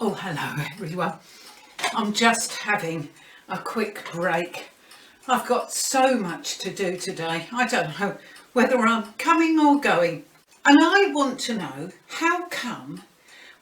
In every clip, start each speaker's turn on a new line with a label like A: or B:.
A: Oh, hello everyone. I'm just having a quick break. I've got so much to do today. I don't know whether I'm coming or going. And I want to know, how come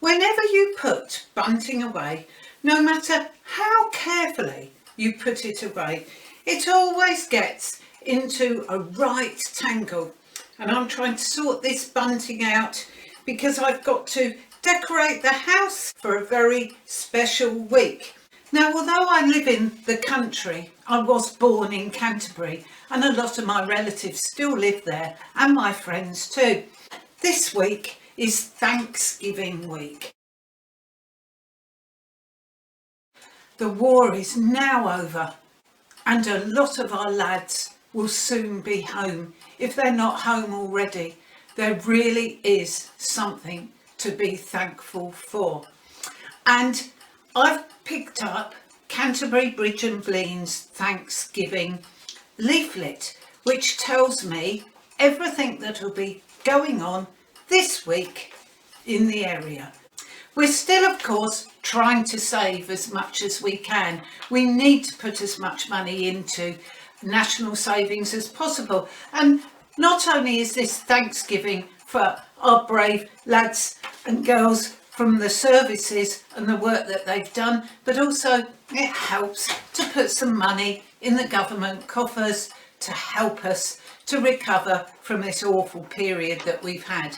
A: whenever you put bunting away, no matter how carefully you put it away, it always gets into a right tangle. And I'm trying to sort this bunting out because I've got to decorate the house for a very special week. Now, although I live in the country, I was born in Canterbury and a lot of my relatives still live there and my friends too. This week is Thanksgiving week. The war is now over and a lot of our lads will soon be home. If they're not home already, there really is something to be thankful for. And I've picked up Canterbury Bridge and Blean's Thanksgiving leaflet, which tells me everything that will be going on this week in the area. We're still, of course, trying to save as much as we can. We need to put as much money into national savings as possible. And not only is this Thanksgiving for our brave lads and girls from the services and the work that they've done, but also it helps to put some money in the government coffers to help us to recover from this awful period that we've had.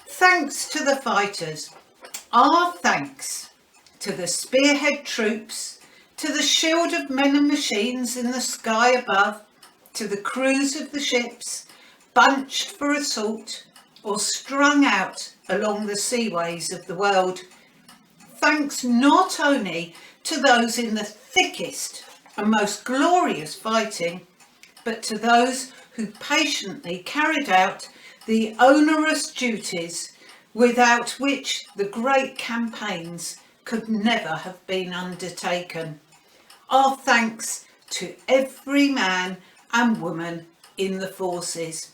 A: Thanks to the fighters. Our thanks to the spearhead troops, to the shield of men and machines in the sky above, to the crews of the ships, bunched for assault or strung out along the seaways of the world. Thanks not only to those in the thickest and most glorious fighting, but to those who patiently carried out the onerous duties without which the great campaigns could never have been undertaken. Our thanks to every man and woman in the forces.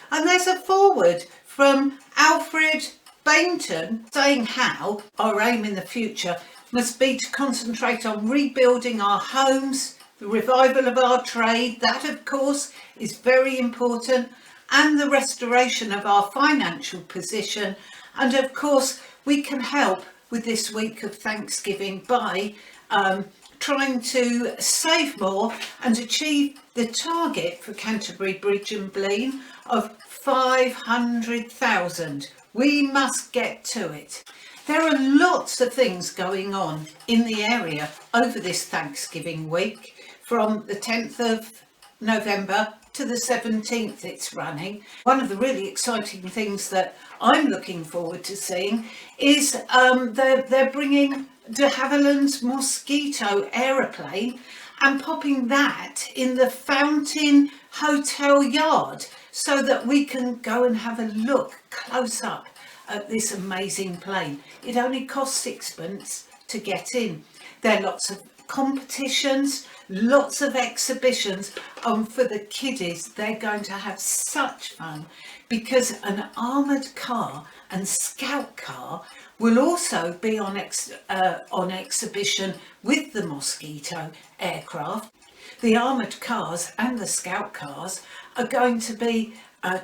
A: And there's a foreword from Alfred Bainton saying how our aim in the future must be to concentrate on rebuilding our homes, the revival of our trade, that of course is very important, and the restoration of our financial position. And of course we can help with this week of Thanksgiving by trying to save more and achieve the target for Canterbury Bridge and Blean of 500,000. We must get to it. There are lots of things going on in the area over this Thanksgiving week. From the 10th of November to the 17th it's running. One of the really exciting things that I'm looking forward to seeing is they're bringing de Havilland's Mosquito aeroplane and popping that in the Fountain Hotel yard so that we can go and have a look close up at this amazing plane. It only costs sixpence to get in. There are lots of competitions, lots of exhibitions, and for the kiddies they're going to have such fun because an armoured car and scout car will also be on exhibition with the Mosquito aircraft. The armoured cars and the scout cars are going to be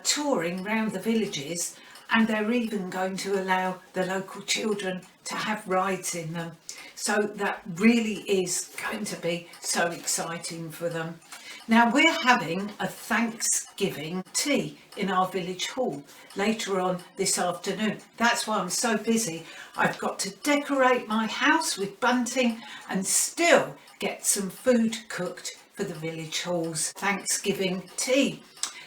A: touring round the villages, and they're even going to allow the local children to have rides in them. So that really is going to be so exciting for them. Now we're having a Thanksgiving tea in our village hall later on this afternoon. That's why I'm so busy. I've got to decorate my house with bunting and still get some food cooked for the village hall's Thanksgiving tea.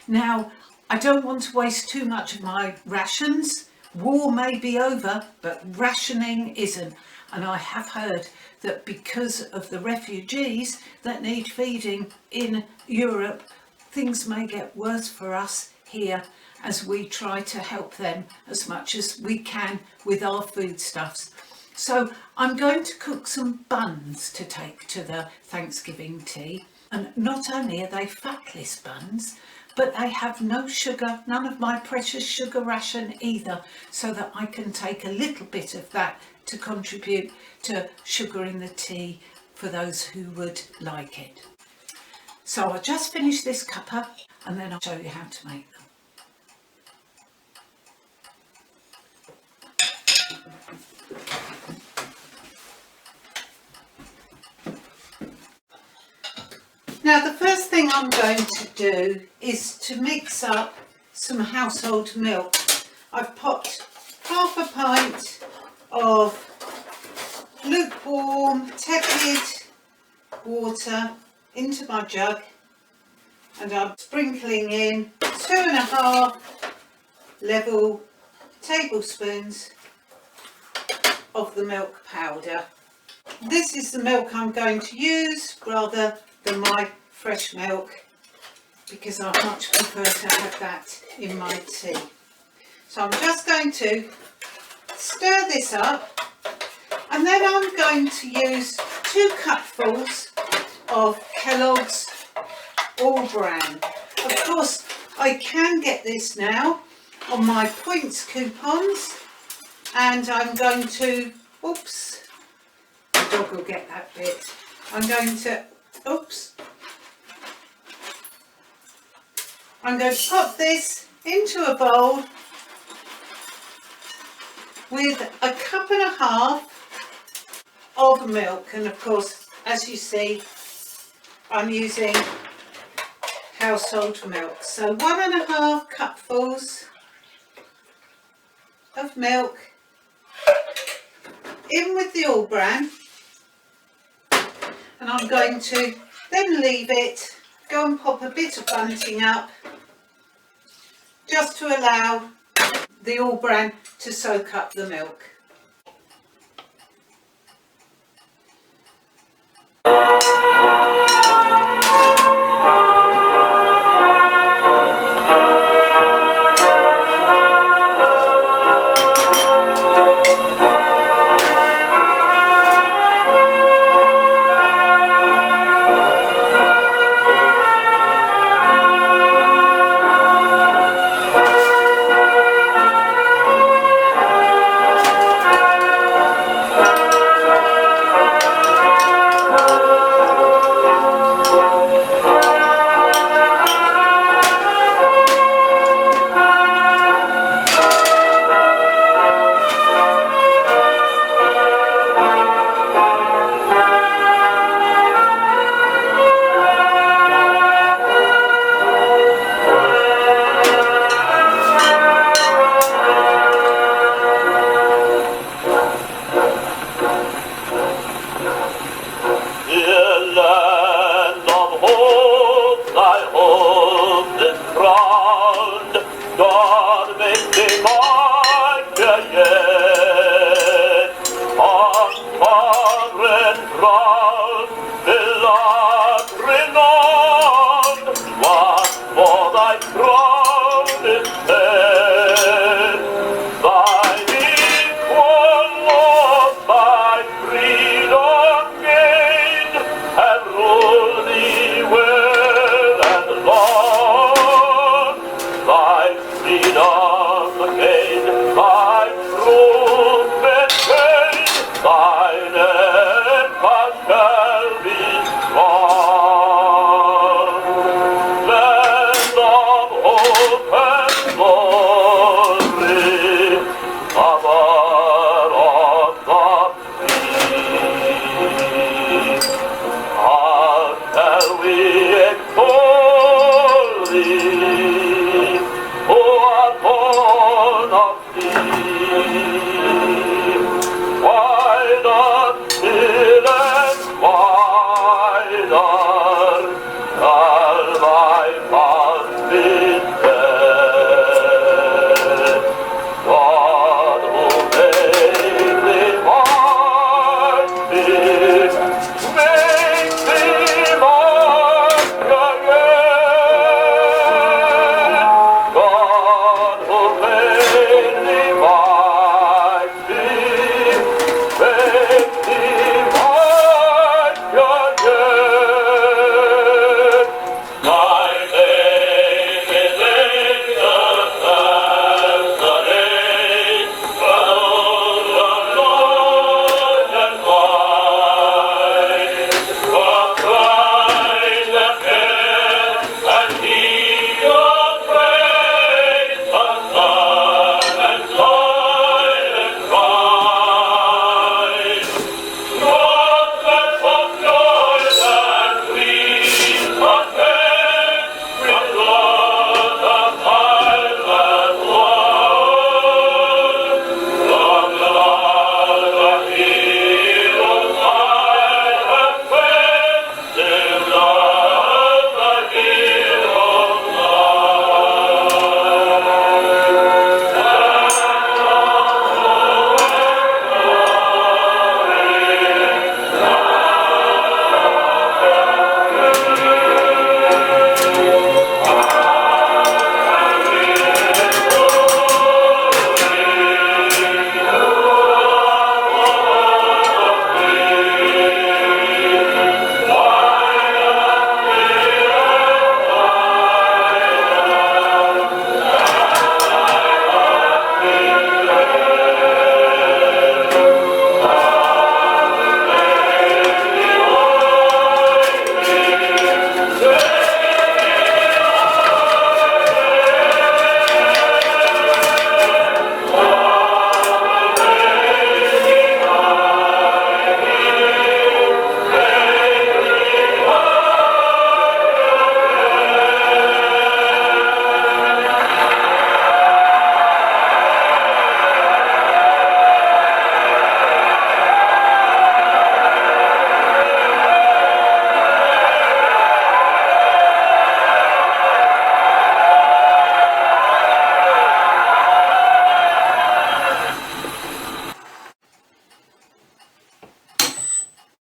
A: Now, I don't want to waste too much of my rations. War may be over, but rationing isn't. And I have heard that because of the refugees that need feeding in Europe, things may get worse for us here as we try to help them as much as we can with our foodstuffs. So I'm going to cook some buns to take to the Thanksgiving tea. And not only are they fatless buns, but they have no sugar, none of my precious sugar ration either, so that I can take a little bit of that to contribute to sugar in the tea for those who would like it. So I'll just finish this cuppa and then I'll show you how to make them. Now the first thing I'm going to do is to mix up some household milk. I've popped half a pint of lukewarm, tepid water into my jug, and I'm sprinkling in 2.5 level tablespoons of the milk powder. This is the milk I'm going to use rather than my fresh milk, because I much prefer to have that in my tea. So I'm just going to stir this up, and then I'm going to use 2 cupfuls of Kellogg's All Bran. Of course I can get this now on my points coupons, and I'm going to, oops, the dog will get that bit. I'm going to pop this into a bowl with 1.5 cups of milk, and of course, as you see, I'm using household milk. So 1.5 cupfuls of milk in with the All Bran, and I'm going to then leave it, go and pop a bit of bunting up just to allow the All Bran to soak up the milk.
B: Land of hope